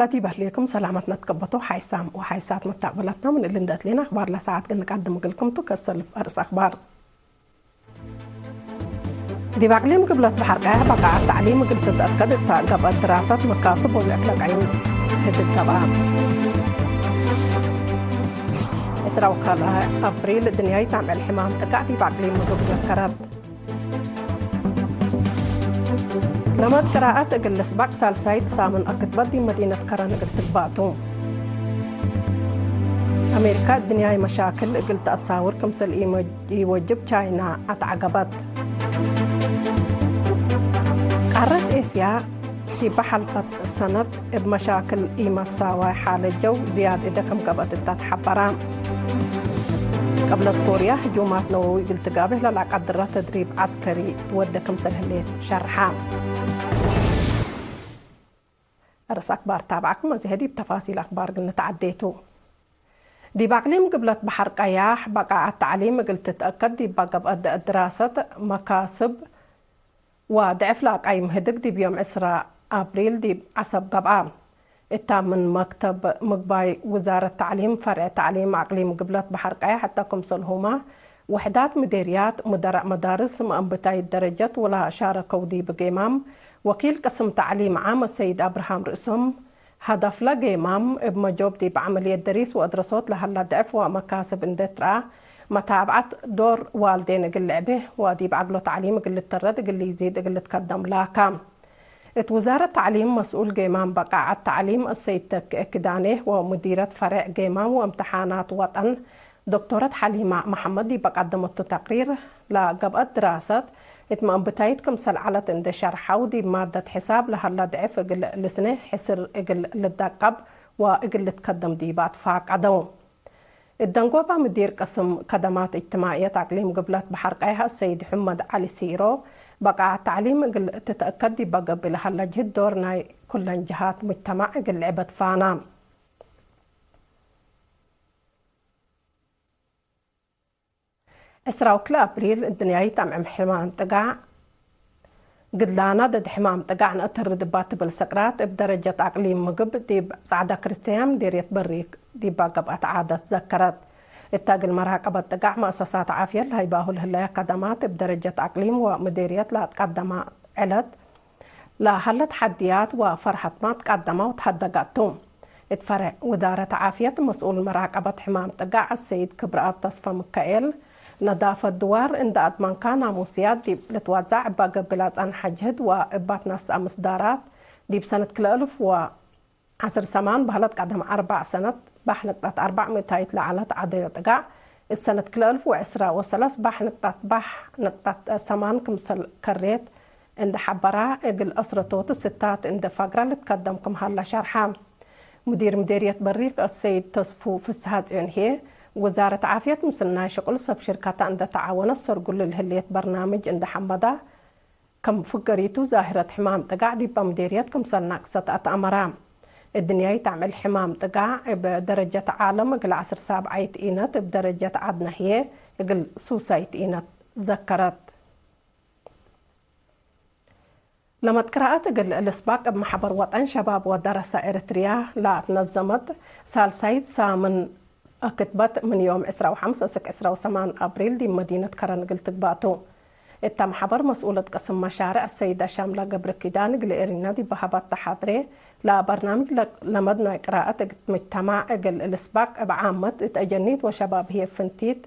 حالاتي بهليكم سلامتنا تكبطوا حيسام وحيسات متقبلتنا من اللي ندات لنا اخبار لساعات نقدم لكم تكسر ارس اخبار دي بعقليم قبلت بحرقها بقى التعليم قلت تتأكد قبل دراسة مكاسب ويعقلك عين هدد طبعا إسرا وكالها أبريل الدنيا تعمل حمام تقعدي بعقليم وذكرت لما قراءات أقل السباق سالسايد سامن أكد بدي مدينة كران قلت تباتو أمريكا الدنيا مشاكل قلت أصاور كمسل يوجب تشاينا أتعقبت قارة آسيا في بحلقة سنة بمشاكل إيمة ساوى حال الجو زيادة دكم قبت التتحبران قبل كوريا هجومات نووي قلت قابه للعقدرة تدريب عسكري ودكم سلهليت شرحان أرس أخبار تابعكم هذه بتفاصيل أخبار قلنا تعديتو دي بعقليم قبلت بحر قياح بقى التعليم قلت تتأكد دي بقى الدراسة مكاسب وضعف لك أي مهدك دي بيوم 10 أبريل دي عصب قبعان التامن مكتب مقباي وزارة التعليم فرع تعليم عقليم قبلت بحر قياح حتى كمسلهما وحدات مديريات مدارس مأنبتاي الدرجات ولا شاركوا دي بقيمام وكيل قسم تعليم عام السيد أبراهام رئيسهم هدف لقيمام بمجوب دي بعملية دريس وأدرسوت لهلا ضعف ومكاسب اندترا متابعة دور والدين قل لعبه ودي بعقله تعليم قل الترد قل يزيد قل تقدم لا كام وزارة التعليم مسؤول قيمام بقاعة التعليم السيد كدانه ومديرة فرع قيمام وامتحانات وطن دكتورة حليمة محمد دي بقدمت تقرير لقبل دراسة اتمام بتايتكم سلعلت اند شرحه ودي مادة حساب لهلا ضعف اقل لسنه حسر اقل للدقب واقل تقدم دي بعد فاق عدو الدنقوبة مدير قسم خدمات اجتماعية تعليم قبلت بحرقها السيد حمد علي سيرو بقى تعليم اقل تتأكد دي بقى بلهلا جد دورنا كل جهات مجتمع اقل لعبت فانا إسرا وكلا أبريل الدنيا يتعمل حمام تقع قد لانا ضد حمام تقعنا أترد باتبل سكرات بدرجة أقليم مقب دي سعادة كريستيان ديريت بريك دي باقب عادة ذكرت التاق المراقبة تقع مؤسسات عافية اللي باهو لهلا قدمات بدرجة أقليم ومديريات لا تقدم علت لا هلا تحديات وفرحة ما تقدموا وتحدقاتهم اتفرع وزارة عافية مسؤول مراقبة حمام تقع السيد كبراب تصفى مكائل نظافة الدوار عند أدمان كان ناموسيات دي لتوزع باقي بلاد عن حجهد وإبات ناس أمصدارات دي بسنة كل 1010 سمان بهلت قدم 4 سنة بحنقطة 400 لعلت عديو تقع السنة كل 1010 وثلاث بحنقطة سمان كمسل كريت عند حبرا إقل أسرطوت ستات عند فقرة لتقدمكم هلا شرحام مديرية بريق السيد تصفو في السهات هي وزارة عافية مسلنا شغل سب شركات عند تعاون السرقل للهلية برنامج عند حمدا كم فقريتو ظاهرة حمام تقع دي بمديريات كم سنقصة أتأمرام الدنيا تعمل حمام تقع بدرجة عالم قل 10 سابعيت إينات بدرجة عدنا هي قل سوسايت إينات ذكرت لما تقرأت قل الاسباق بمحبر وطن شباب ودرس إريتريا لا تنظمت سالسايد سامن كتبت من يوم 15 أبريل دي مدينة كران قلت باتو التم حبر مسؤولة قسم مشاريع السيدة شاملة قبر كيدان قل إرينا دي بحبات تحضري لا برنامج لمدنا قراءة مجتمع قل الاسباق بعامة اتأجنيت وشباب هي فنتيت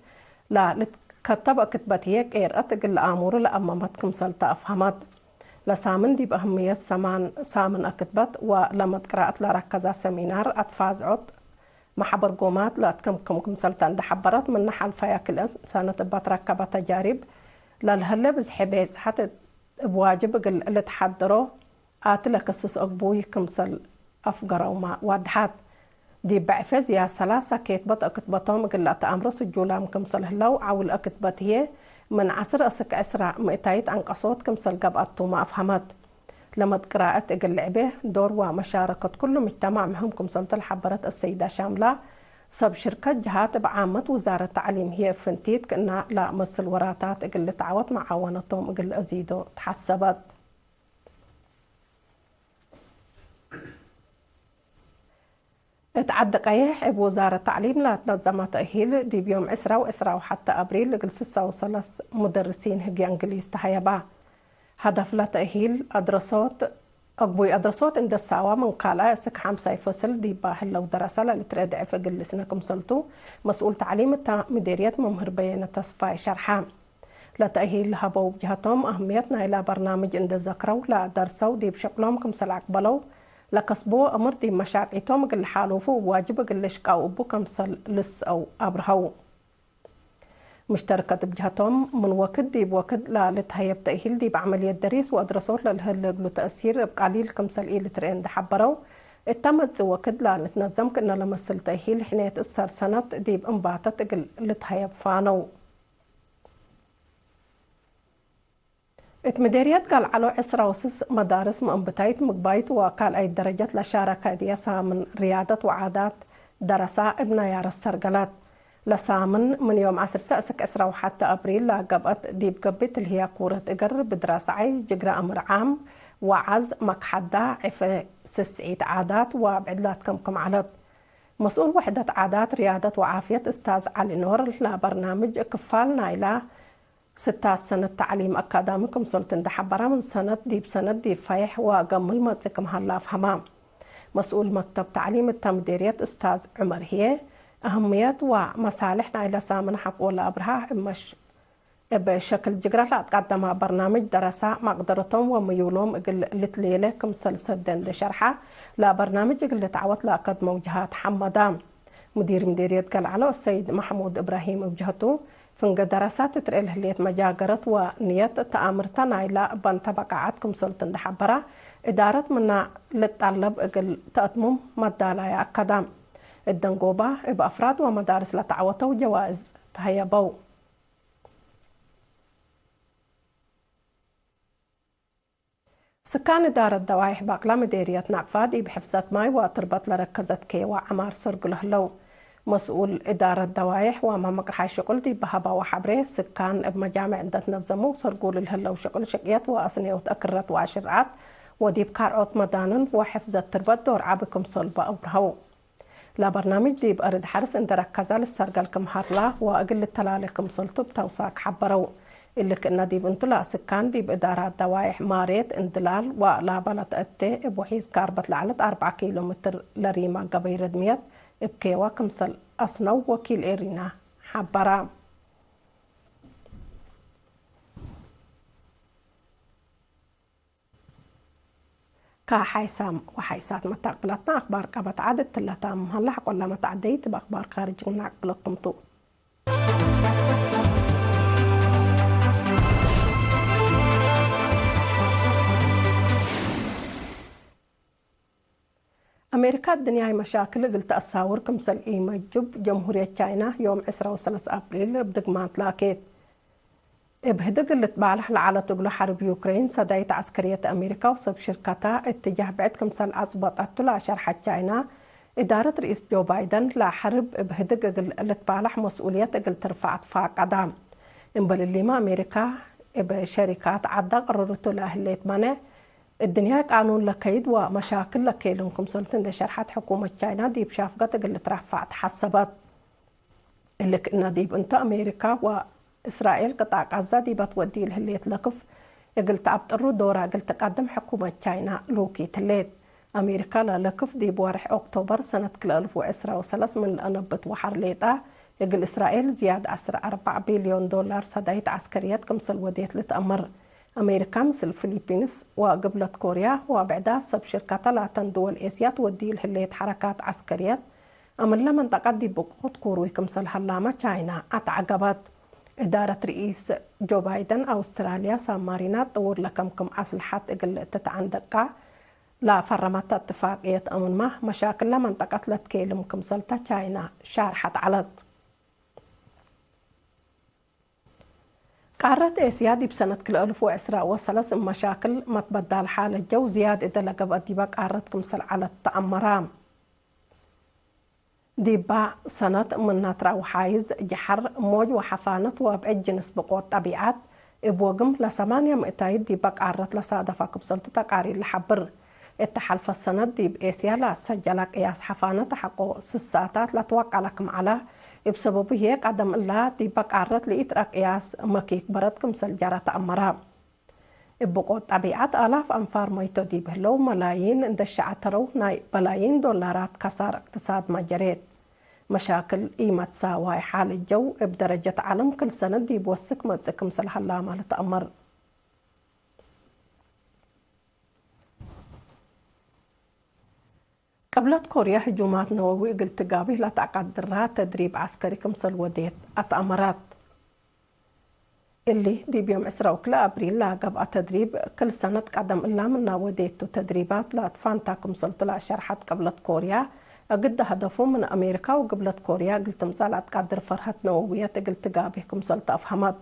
لا لتكتب كتبت هي قيرأت قل آمور لأمامتكم سلطة أفهمت لسامن دي بأهمية سامن أكتبت ولما قراءة لركزة سمينار أتفاز عط محبر قومات لا تكمكم سلطان ده حبرت من نحل فياكل سنة بتركب تجارب للهلا بزحبيز حتى بواجب قل اللي تحضروا آتلك السس أقبوي كمسل أفقر وما وادحات دي بعفز يا سلاسة كيتبت أكتبتهم قل أتأمر سجولام كمسل هلو عول أكتبت هي من 10 أسك أسرع مئتايت عن قصوت كمسل قبأتو ما أفهمت لما قراءة اللعبة دور ومشاركة كل مجتمع مهمكم سلطة الحبرت السيدة شاملة سب شركة جهات بعامة وزارة التعليم هي فنتيت كأنها لا مثل وراتات اقل تعاوت معاونتهم اقل أزيدو تحسبت اتعدى قيح بوزارة التعليم لا تنظم تأهيل دي بيوم 10 وحتى أبريل لجلسة وصلص مدرسين هجي أنجليز تهيبا هدف لتأهيل أدرسوت عند الساوى من قالة اسك 5 فصل دي باهل لو درسة لتردع في جلسنكم سلطو مسؤول تعليم مديرية ممهر بيانة تصفاي شرحان لتأهيل هبو بجهتهم أهميتنا إلى برنامج عند الذكرو لا درسوا دي بشكلهم كمسل عقبلو لكسبو أمر دي مشاقيتهم قل حالوفو واجب قل شقاو أبو كمسل لس أو أبرهو مشتركة بجهتهم من وقت دي بوقت لا لتهيب تأهيل دي بعملية دريس وأدرسوت للهلق تأثير بقليل كمسل إيه لترين دي حبرو التمت وقت لا نتنظم كنا لمسل تأهيل حنية السر سنة دي بانبعتت قل لتهيب فانو اتمديريات قال على 10 وسس مدارس مأنبتايت مقبايت وقال أي درجات لشاركة ديسا من ريادة وعادات درسا ابن يار السرقلات لسامن من يوم 10 سأسك 10 وحتى أبريل لقبت ديب قبت اللي هي كورة إقر بدراسة عي جقرا أمر عام وعز مكحدة عفة سسعيد عادات وبعدلات كم علب مسؤول وحدة عادات ريادة وعافية أستاذ علي نور لبرنامج كفالنا إلى 6 سنة تعليم أكاديميكم سلطن دحبرة من سنة دي فايح وقمل متكم هلا فهمام مسؤول مكتب تعليم التمديريات أستاذ عمر هي أهميات ومصالحنا إلى سامن حق ولا أبرها مش بشكل جغرا لا تقدم برنامج دراسة مقدرتهم وميولهم لتليلة كم سلسدن دشرحة لا برنامج اللي تعوت لأكد موجهات حمدام مدير مديريات قلعلو السيد محمود إبراهيم بجهته فنق دراسات تريل هليت مجاقرت ونيت تأمرتنا إلى بانتبقعاتكم سلطن دحبرة إدارة منا للطلب إقل تأتمم مدالا أكادام الدنقوبة بأفراد ومدارس لتعوتو جوائز تهيبو سكان إدارة دوايح باقلا مديرية نعفادي بحفظة ماي وتربط لركزت كي وعمار سرقله لو مسؤول إدارة دوايح وما مقرحي شغل دي بهبا وحبره سكان بمجامع عند تنظموا سرقول الهلو شغل شقيات وأصنية وتأكرت وعشرات ودي بكارعوت مدانن وحفظة تربط دور عابكم صلبة أو برهو لا برنامج دي بأرد حرس اند ركزة للسرقلكم هارلا وأقل التلالكم صلتو بتوساك حبرو اللي كنا دي بنتلا سكان دي بإدارة دوايح ماريت اندلال ولا بلد أتي بوحيز كاربت لعلت 4 كيلومتر لريما قبير دميت بكيوا كمسل أصنو وكيل إيرينا حبرا كحيسام وحيسات متقبلتنا أخبار قبط عدد تلاتام هلحق ولا متعديت بأخبار خارج نقبلتمتو أمريكا الدنيا مشاكل قلت أصاور كمسل إيما جب جمهورية تشاينا يوم 13 أبريل بدق ما تلاقيت بهدق اللي تبالح لعلى تقول حرب يوكرين صدايت عسكرية أمريكا وصب شركتها اتجاه بعد كمسل أصبطت لا شرح تشاينا إدارة رئيس جو بايدن لا حرب بهدق اللي تبالح مسؤولية قلت ترفعت فاق قدام إنبال اللي ما أمريكا بشركات عدا قررتوا لأهليت منه الدنيا قانون لكيد ومشاكل لكيلنكم سلطن دي شرحت حكومة تشاينا دي بشافقة اللي ترفعت حسبت اللي كنا دي بنت أمريكا وإسرائيل قطع غزة دي بتودي الهليت لقف قلت أبطروا دورة قلت تقدم حكومة تشاينا لوكي تليت أمريكا للقف دي بوارح أكتوبر سنة 2013 من الأنبت وحرليتا يقل إسرائيل زيادة 4 بليون دولار صدايت عسكريات كمسل وديت لتأمر أمريكا مثل الفلبينز وقبلت كوريا وبعدها سب شركات لا دول آسيا تودي الهليت حركات عسكريات أمر لمن تقدي بقوت كوروي كمسل هلامة تشاينا أتعقبت إدارة رئيس جو بايدن أستراليا سامارينا طور لكمكم أسلحات إقل تتعندقا لا فرمت اتفاقية أمن ما مشاكل لمن تقتلت كيلم كمسل تشاينا شارحت على قارة آسيا دي بسنة 2013 مشاكل ما تبدل حال الجو زيادة إذا لقب ديبا قارة كمسل على التأمرام ديبا سنة من نطرة وحايز جحر موج وحفانة وابعد جنس بقوة طبيعات إبوغم ل8 مئتايد ديبا قارة لصادفة كبسل تتقاري الحبر التحالف السند دي بإسيا لا سجل قياس حفانة تحقق 6 ساعات لا توقع لكم على بسبب هيك عدم الله دي بق عرض لإتراك قياس مكيك بردكم سلجارة أمرها بقوة طبيعة آلاف أنفار ميتو دي بهلو ملايين اندشع ترو ناي بلايين دولارات كسار اقتصاد مجريت مشاكل قيمة ساواي حال الجو بدرجة عالم كل سنة دي بوسك متزكم سلح الله ما لتأمر قبلت كوريا هجومات نووي قلت قابه لا تقدرها تدريب عسكري كمسل وديت أتأمرات اللي دي بيوم 10 أبريل لا قبل تدريب كل سنة قدم إلا من وديت تدريبات لا تفانتا كمسل طلع شرحت قبلت كوريا قد هدفه من أمريكا وقبلت كوريا قلت مزالات قدر فرحة نووية قلت قابه كمسل تفهمت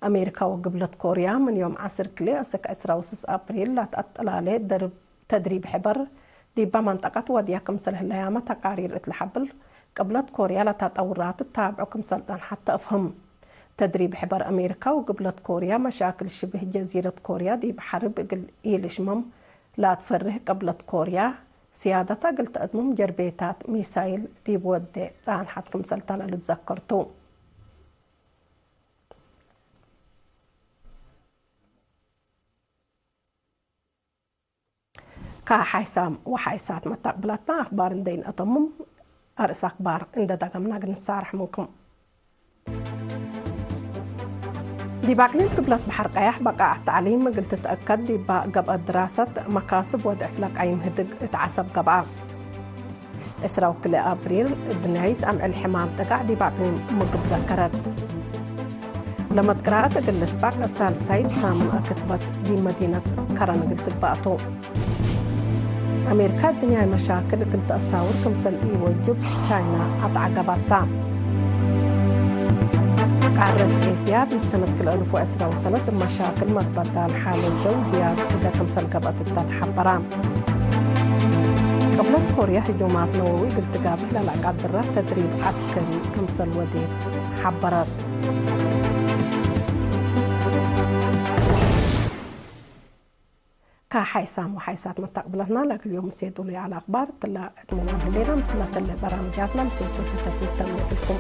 أمريكا وقبلت كوريا من يوم 10 كلي أسك 10 أبريل لا تقتل عليه درب تدريب حبر دي بمنطقة وديا كمسل هلايامة تقارير اتلحبل قبلت كوريا لا تطورات التابع كمسل زان حتى أفهم تدريب حبر أمريكا وقبلت كوريا مشاكل شبه جزيرة كوريا دي بحرب قل إيلشمم لا تفره قبلت كوريا سيادة قلت أدمم جربيتات ميسايل دي بود زان حد كمسل تانا لتذكرتو كحيسام وحيسات متقبلتنا أخبار ندين أطمم أرس أخبار إن دقمنا نسارح منكم دي باقلين قبلت بحر قياح بقى تعليم قلت تتأكد دي قبل دراسة مكاسب وضع فلك أي مهدق اتعسب قبعا إسراو كل أبريل بنهاية أم الحمام تقع دي باقلين مقب ذكرت لما تقرأت قل سباق أسال سايد سامن أكتبت دي مدينة كرن قلت بقطو أمريكا الدنيا مشاكل قلت أصاور كمسل وجوب تشاينا أطع قبطا قارة إيسيا بسنة كل 2013 المشاكل متبدل حال الجو زيادة إذا كمسل قبط التتحبران قبلت كوريا هجومات نووي قلت قابل لا قدرة تدريب عسكري كمسل وديد حبرات كحيسام وحيسات متقبلتنا لك اليوم سيدوا لي على أخبار تلا اتمنى لنا مسلة برامجاتنا مسيتوا في تكوين تنميتكم